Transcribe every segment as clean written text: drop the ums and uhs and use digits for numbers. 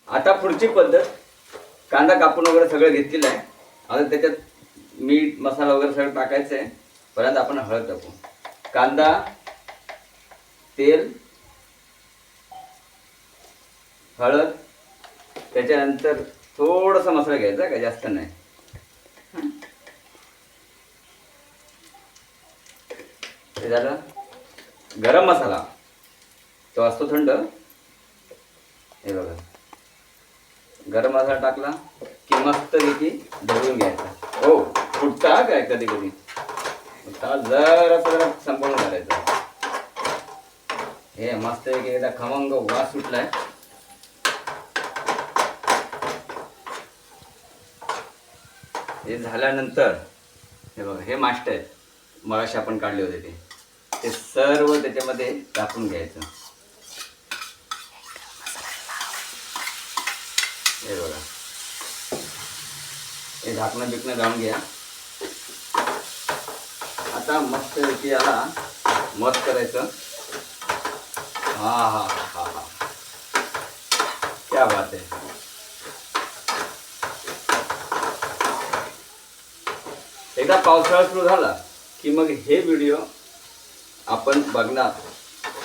आता पुढची पद्धत, कांदा कापून वगैरे सगळं घेतलेलं आहे. आता त्याच्यात मीठ मसाला वगैरे सगळं टाकायचं आहे. परत आपण हळद टाकू. कांदा, तेल, हळद, त्याच्यानंतर थोडासा मसाला घ्यायचा, का जास्त नाही. ते झालं. गरम मसाला तो असतो थंड. हे बघा, गरम मसाला टाकला की मस्तपैकी ढवळून घ्यायचा. हो, फुटता काय कधी कधी जरा संपवून घालायचं. हे मस्तपैकी एकदा खमंग वास सुटलाय. हे झाल्यानंतर हे बघा, हे मास्ट आहेत मगाशी आपण काढले होते ते सर्व त्याच्यामध्ये टाकून घ्यायचं. हे बघा, हे झाकणं बिकणं लावून घ्या. आता मस्त याला मस्त करायचं. हा हा हा हा, क्या बात आहे. एकदा पावसाळा सुरू झाला की मग हे व्हिडिओ आपण बघणार.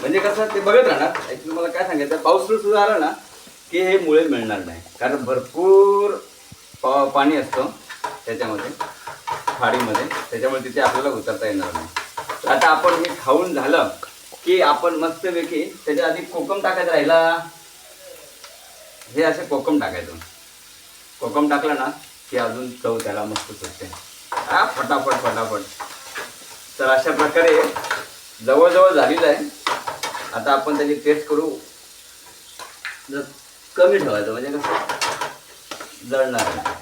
म्हणजे कसं ते बघत राहणार. ॲक्च्युली मला काय सांगायचं, पाऊस सुरू झाला ना की हे मुळे मिळणार नाही, कारण भरपूर पाणी असतं त्याच्यामध्ये, खाडीमध्ये. त्याच्यामुळे तिथे आपल्याला उतरता येणार नाही. तर आता आपण हे खाऊन झालं की आपण मस्तपैकी त्याच्या आधी कोकम टाकायचं राहिला. हे असे कोकम टाकायचं. कोकम टाकलं ना की अजून चव त्याला मस्त सुटते. फटाफट फटाफट. तर अशा प्रकारे जवळजवळ झालेलं आहे. आता आपण त्याची टेस्ट करू. जर कमी ठेवायचं म्हणजे कसं जळणार नाही.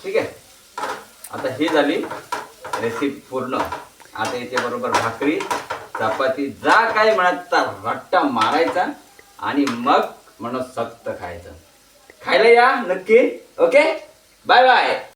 ठीक आहे. आता ही झाली रेसिपी पूर्ण. आता याच्या बरोबर भाकरी, चपाती, जा काय म्हणत रट्टा मारायचा आणि मग म्हणून सक्त खायचं. खायला या नक्की. Okay, bye bye.